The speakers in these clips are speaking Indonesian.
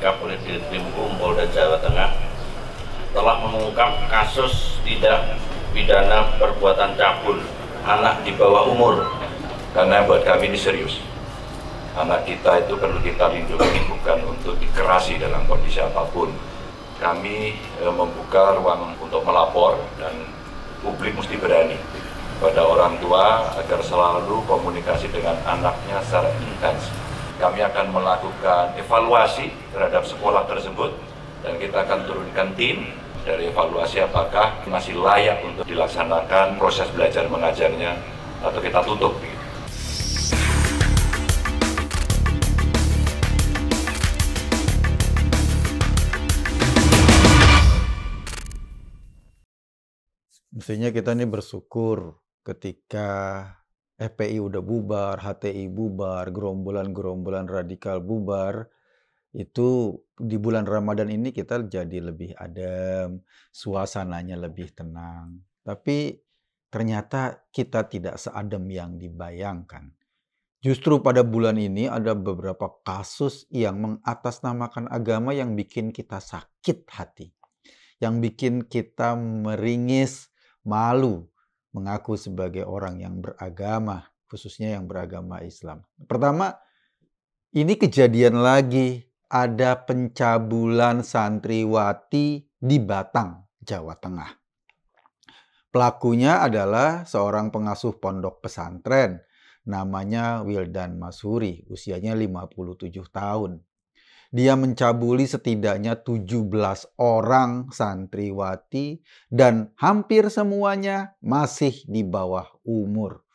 Direkap oleh Ditkrimum Polda Jawa Tengah telah mengungkap kasus tindak pidana perbuatan cabul anak di bawah umur. Karena buat kami ini serius. Anak kita itu perlu kita lindungi, bukan untuk dikerasi dalam kondisi apapun. Kami membuka ruang untuk melapor dan publik mesti berani pada orang tua agar selalu komunikasi dengan anaknya secara intens. Kami akan melakukan evaluasi terhadap sekolah tersebut dan kita akan turunkan tim dari evaluasi apakah masih layak untuk dilaksanakan proses belajar mengajarnya atau kita tutup. Mestinya kita ini bersyukur ketika FPI udah bubar, HTI bubar, gerombolan-gerombolan radikal bubar, itu di bulan Ramadan ini kita jadi lebih adem, suasananya lebih tenang. Tapi ternyata kita tidak seadem yang dibayangkan. Justru pada bulan ini ada beberapa kasus yang mengatasnamakan agama yang bikin kita sakit hati. Yang bikin kita meringis, malu mengaku sebagai orang yang beragama, khususnya yang beragama Islam. Pertama, ini kejadian lagi, ada pencabulan santriwati di Batang, Jawa Tengah. Pelakunya adalah seorang pengasuh pondok pesantren, namanya Wildan Masuri, usianya 57 tahun. Dia mencabuli setidaknya 17 orang santriwati dan hampir semuanya masih di bawah umur.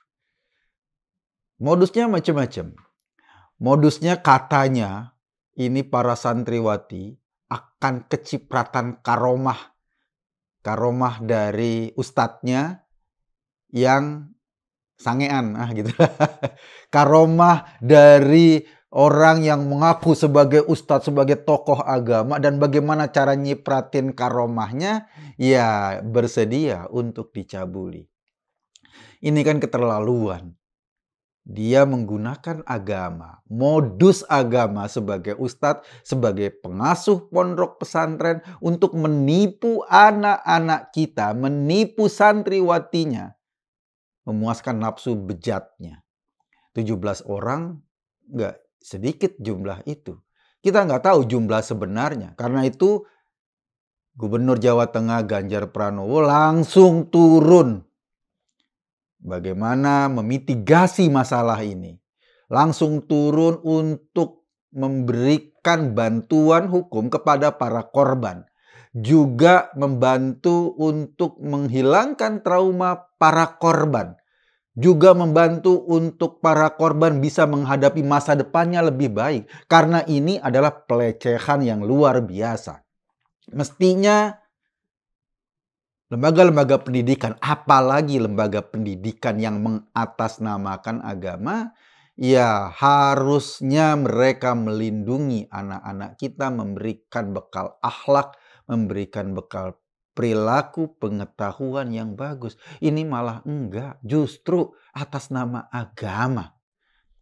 Modusnya macam-macam. Modusnya katanya ini para santriwati akan kecipratan karomah. Karomah dari ustadznya yang sangean, gitu. Karomah dari orang yang mengaku sebagai ustadz, sebagai tokoh agama, dan bagaimana cara nyipratin karomahnya, ya bersedia untuk dicabuli. Ini kan keterlaluan. Dia menggunakan agama, modus agama sebagai ustadz, sebagai pengasuh pondok pesantren untuk menipu anak-anak kita, menipu santriwatinya, memuaskan nafsu bejatnya. 17 orang nggak sedikit jumlah itu. Kita nggak tahu jumlah sebenarnya. Karena itu Gubernur Jawa Tengah Ganjar Pranowo langsung turun bagaimana memitigasi masalah ini. Langsung turun untuk memberikan bantuan hukum kepada para korban. Juga membantu untuk menghilangkan trauma para korban. Juga membantu untuk para korban bisa menghadapi masa depannya lebih baik. Karena ini adalah pelecehan yang luar biasa. Mestinya lembaga-lembaga pendidikan, apalagi lembaga pendidikan yang mengatasnamakan agama, ya harusnya mereka melindungi anak-anak kita, memberikan bekal akhlak, memberikan bekal perilaku, pengetahuan yang bagus. Ini malah enggak, justru atas nama agama,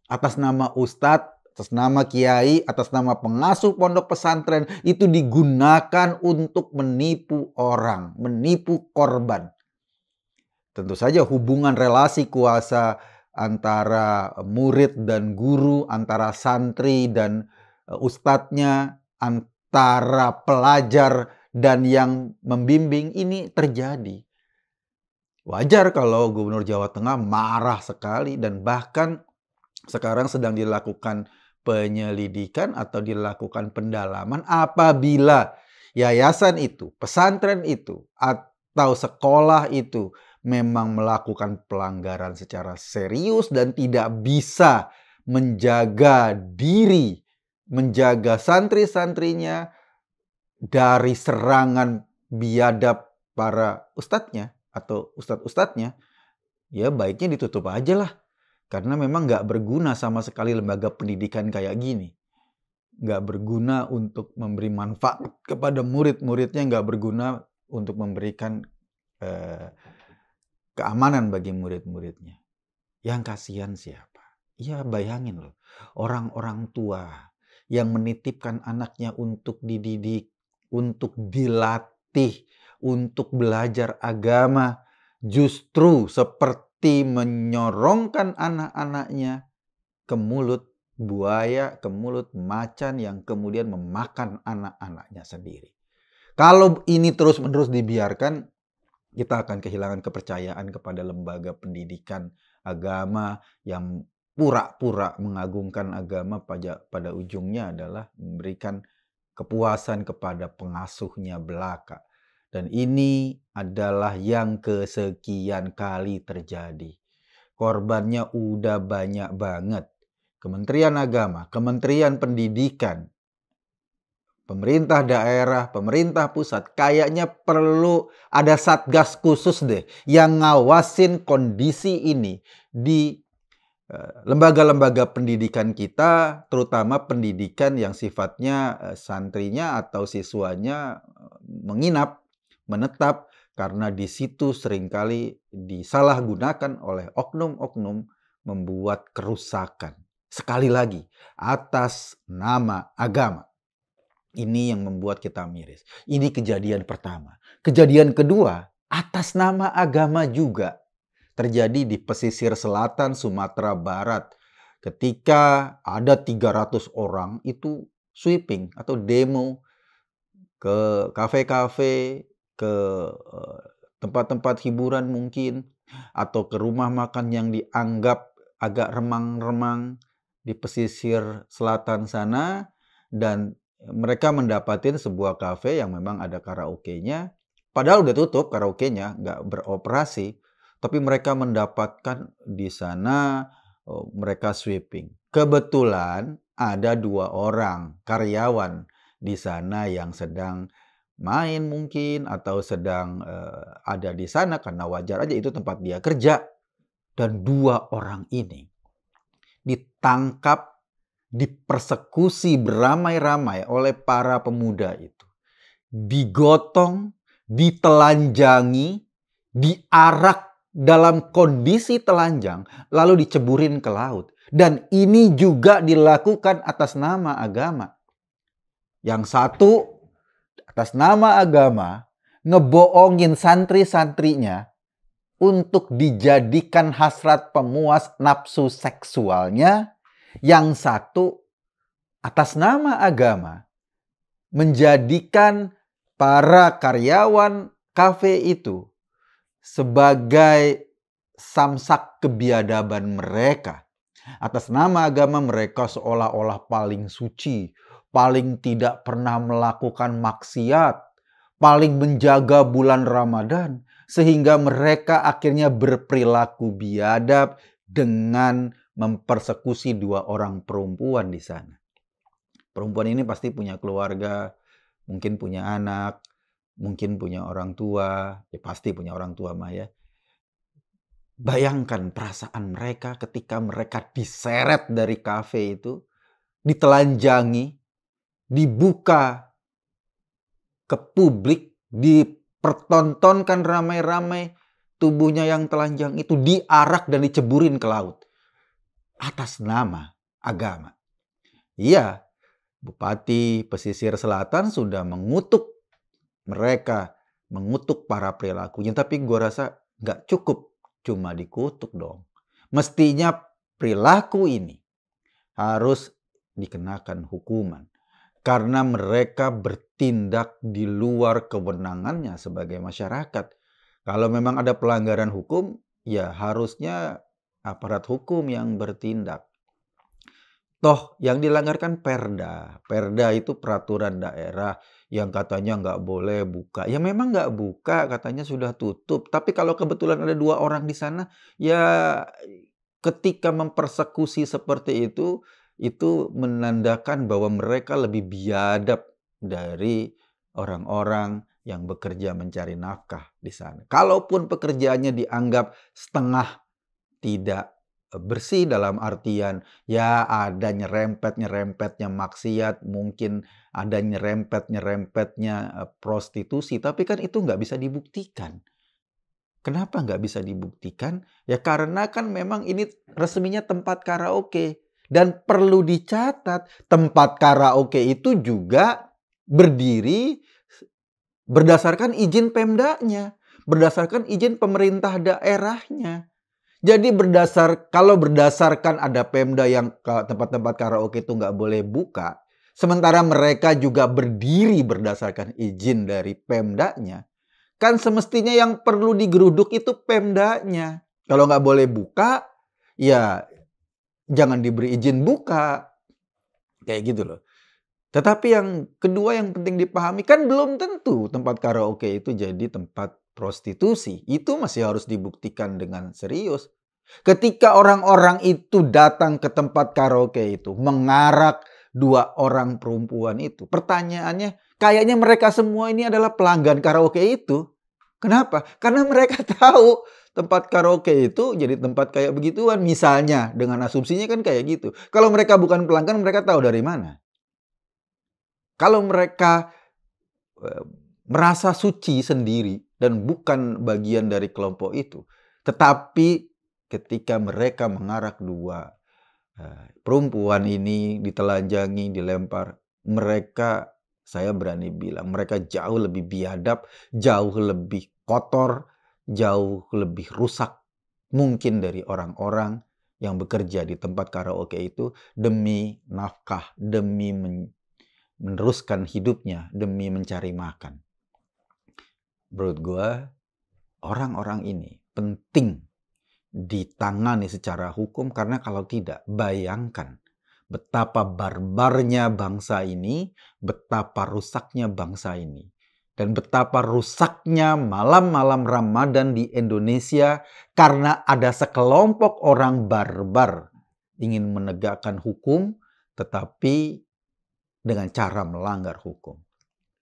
atas nama ustadz, atas nama kiai, atas nama pengasuh pondok pesantren, itu digunakan untuk menipu orang, menipu korban. Tentu saja hubungan relasi kuasa antara murid dan guru, antara santri dan ustadznya, antara pelajar dan yang membimbing ini terjadi. Wajar kalau Gubernur Jawa Tengah marah sekali dan bahkan sekarang sedang dilakukan penyelidikan atau dilakukan pendalaman apabila yayasan itu, pesantren itu, atau sekolah itu memang melakukan pelanggaran secara serius dan tidak bisa menjaga diri, menjaga santri-santrinya dari serangan biadab para ustadznya atau ustadz-ustadznya, ya baiknya ditutup aja lah. Karena memang nggak berguna sama sekali lembaga pendidikan kayak gini. Nggak berguna untuk memberi manfaat kepada murid-muridnya, nggak berguna untuk memberikan keamanan bagi murid-muridnya. Yang kasihan siapa? Ya bayangin loh, orang-orang tua yang menitipkan anaknya untuk dididik, untuk dilatih, untuk belajar agama, justru seperti menyorongkan anak-anaknya ke mulut buaya, ke mulut macan yang kemudian memakan anak-anaknya sendiri. Kalau ini terus-menerus dibiarkan, kita akan kehilangan kepercayaan kepada lembaga pendidikan agama yang pura-pura mengagungkan agama, pada ujungnya adalah memberikan kepuasan kepada pengasuhnya belaka. Dan ini adalah yang kesekian kali terjadi. Korbannya udah banyak banget. Kementerian Agama, Kementerian Pendidikan, pemerintah daerah, pemerintah pusat, kayaknya perlu ada satgas khusus deh yang ngawasin kondisi ini di lembaga-lembaga pendidikan kita, terutama pendidikan yang sifatnya santrinya atau siswanya menginap, menetap, karena di situ seringkali disalahgunakan oleh oknum-oknum membuat kerusakan. Sekali lagi, atas nama agama. Ini yang membuat kita miris. Ini kejadian pertama. Kejadian kedua, atas nama agama juga terjadi di pesisir selatan Sumatera Barat. Ketika ada 300 orang itu sweeping atau demo ke kafe-kafe, ke tempat-tempat hiburan mungkin, atau ke rumah makan yang dianggap agak remang-remang di pesisir selatan sana, dan mereka mendapatin sebuah kafe yang memang ada karaoke-nya. Padahal udah tutup karaoke-nya, nggak beroperasi. Tapi mereka mendapatkan di sana, mereka sweeping. Kebetulan ada 2 orang karyawan di sana yang sedang main mungkin atau sedang ada di sana karena wajar aja itu tempat dia kerja. Dan 2 orang ini ditangkap, dipersekusi beramai-ramai oleh para pemuda itu. Digotong, ditelanjangi, diarak dalam kondisi telanjang, lalu diceburin ke laut. Dan ini juga dilakukan atas nama agama. Yang satu, atas nama agama, ngebohongin santri-santrinya untuk dijadikan hasrat pemuas nafsu seksualnya. Yang satu, atas nama agama, menjadikan para karyawan kafe itu sebagai samsak kebiadaban mereka. Atas nama agama mereka seolah-olah paling suci, paling tidak pernah melakukan maksiat, paling menjaga bulan Ramadan, sehingga mereka akhirnya berperilaku biadab dengan mempersekusi 2 orang perempuan di sana. Perempuan ini pasti punya keluarga, mungkin punya anak, mungkin punya orang tua, ya pasti punya orang tua mah ya. Bayangkan perasaan mereka ketika mereka diseret dari kafe itu, ditelanjangi, dibuka ke publik, dipertontonkan ramai-ramai tubuhnya yang telanjang itu, diarak dan diceburin ke laut. Atas nama agama. Iya, Bupati Pesisir Selatan sudah mengutuk mereka, mengutuk para perilakunya. Tapi gue rasa nggak cukup cuma dikutuk dong. Mestinya perilaku ini harus dikenakan hukuman. Karena mereka bertindak di luar kewenangannya sebagai masyarakat. Kalau memang ada pelanggaran hukum, ya harusnya aparat hukum yang bertindak. Toh yang dilanggarkan perda. Perda itu peraturan daerah yang katanya nggak boleh buka. Ya memang nggak buka, katanya sudah tutup. Tapi kalau kebetulan ada 2 orang di sana, ya ketika mempersekusi seperti itu menandakan bahwa mereka lebih biadab dari orang-orang yang bekerja mencari nafkah di sana. Kalaupun pekerjaannya dianggap setengah tidak bersih dalam artian ya ada nyerempet-nyerempetnya maksiat, mungkin ada nyerempet-nyerempetnya prostitusi, tapi kan itu nggak bisa dibuktikan. Kenapa nggak bisa dibuktikan? Ya karena kan memang ini resminya tempat karaoke. Dan perlu dicatat, tempat karaoke itu juga berdiri berdasarkan izin Pemdanya, berdasarkan izin pemerintah daerahnya. Jadi kalau berdasarkan ada Pemda yang tempat-tempat karaoke itu nggak boleh buka, sementara mereka juga berdiri berdasarkan izin dari Pemdanya, kan semestinya yang perlu digeruduk itu Pemdanya. Kalau nggak boleh buka, ya jangan diberi izin buka. Kayak gitu loh. Tetapi yang kedua yang penting dipahami, kan belum tentu tempat karaoke itu jadi tempat prostitusi. Itu masih harus dibuktikan dengan serius. Ketika orang-orang itu datang ke tempat karaoke itu, mengarak 2 orang perempuan itu, pertanyaannya, kayaknya mereka semua ini adalah pelanggan karaoke itu. Kenapa? Karena mereka tahu tempat karaoke itu jadi tempat kayak begituan. Misalnya, dengan asumsinya kan kayak gitu. Kalau mereka bukan pelanggan, mereka tahu dari mana? Kalau mereka merasa suci sendiri dan bukan bagian dari kelompok itu, tetapi ketika mereka mengarak 2 perempuan ini ditelanjangi, dilempar, mereka, saya berani bilang, mereka jauh lebih biadab, jauh lebih kotor, jauh lebih rusak mungkin dari orang-orang yang bekerja di tempat karaoke itu demi nafkah, demi meneruskan hidupnya, demi mencari makan. Menurut gue, orang-orang ini penting ditangani secara hukum, karena kalau tidak, bayangkan betapa barbarnya bangsa ini, betapa rusaknya bangsa ini, dan betapa rusaknya malam-malam Ramadan di Indonesia karena ada sekelompok orang barbar ingin menegakkan hukum, tetapi dengan cara melanggar hukum.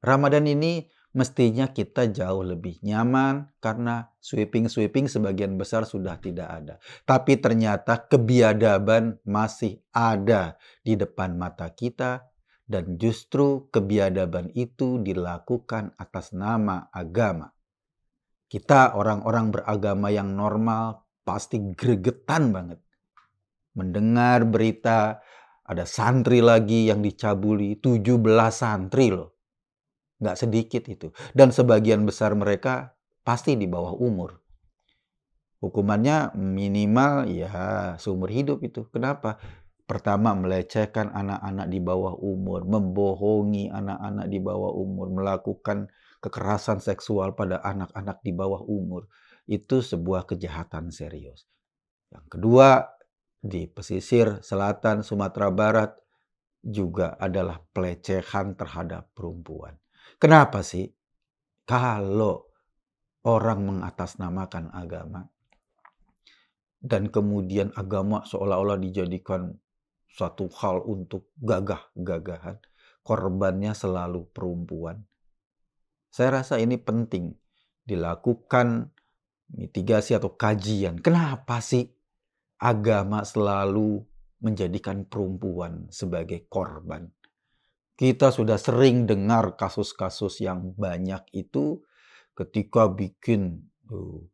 Ramadan ini mestinya kita jauh lebih nyaman karena sweeping sebagian besar sudah tidak ada. Tapi ternyata kebiadaban masih ada di depan mata kita, dan justru kebiadaban itu dilakukan atas nama agama. Kita orang-orang beragama yang normal pasti gregetan banget mendengar berita ada santri lagi yang dicabuli, 17 santri loh. Nggak sedikit itu. Dan sebagian besar mereka pasti di bawah umur. Hukumannya minimal ya seumur hidup itu. Kenapa? Pertama, melecehkan anak-anak di bawah umur, membohongi anak-anak di bawah umur, melakukan kekerasan seksual pada anak-anak di bawah umur. Itu sebuah kejahatan serius. Yang kedua, di pesisir selatan Sumatera Barat juga adalah pelecehan terhadap perempuan. Kenapa sih? Kalau orang mengatasnamakan agama dan kemudian agama seolah-olah dijadikan suatu hal untuk gagah-gagahan, korbannya selalu perempuan. Saya rasa ini penting dilakukan mitigasi atau kajian. Kenapa sih agama selalu menjadikan perempuan sebagai korban? Kita sudah sering dengar kasus-kasus yang banyak itu ketika bikin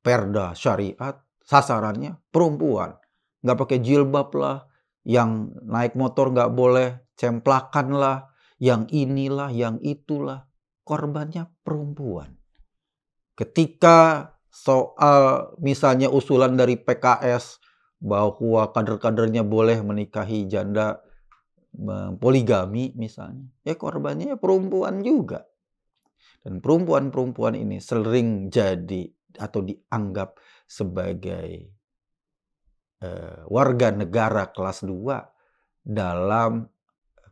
perda syariat, sasarannya perempuan. Nggak pakai jilbab lah, yang naik motor nggak boleh cemplakan lah, yang inilah, yang itulah. Korbannya perempuan. Ketika soal misalnya usulan dari PKS bahwa kader-kadernya boleh menikahi janda poligami misalnya, ya korbannya perempuan juga. Dan perempuan-perempuan ini sering jadi atau dianggap sebagai warga negara kelas 2 dalam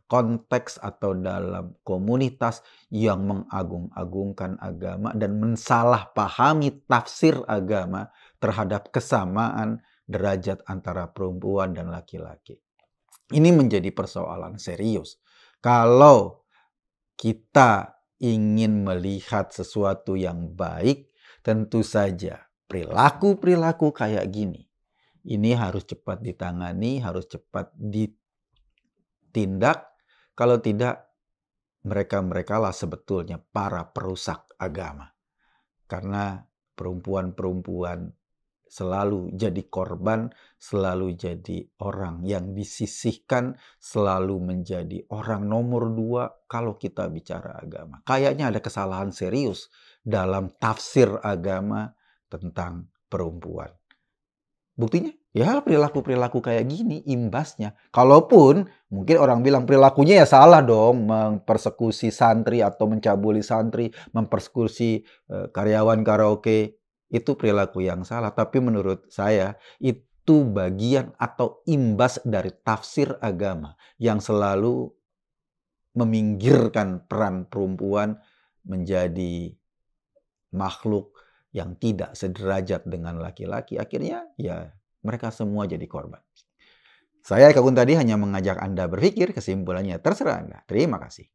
konteks atau dalam komunitas yang mengagung-agungkan agama dan mensalahpahami tafsir agama terhadap kesamaan derajat antara perempuan dan laki-laki. Ini menjadi persoalan serius. Kalau kita ingin melihat sesuatu yang baik, tentu saja perilaku-perilaku kayak gini, ini harus cepat ditangani, harus cepat ditindak. Kalau tidak, mereka lah sebetulnya para perusak agama. Karena perempuan-perempuan selalu jadi korban, selalu jadi orang yang disisihkan, selalu menjadi orang nomor 2 kalau kita bicara agama. Kayaknya ada kesalahan serius dalam tafsir agama tentang perempuan. Buktinya, ya perilaku-perilaku kayak gini imbasnya. Kalaupun mungkin orang bilang perilakunya ya salah dong, mempersekusi santri atau mencabuli santri, mempersekusi karyawan karaoke, itu perilaku yang salah. Tapi menurut saya itu bagian atau imbas dari tafsir agama yang selalu meminggirkan peran perempuan menjadi makhluk yang tidak sederajat dengan laki-laki. Akhirnya ya mereka semua jadi korban. Saya Eka Kuntadi hanya mengajak Anda berpikir, kesimpulannya terserah Anda. Terima kasih.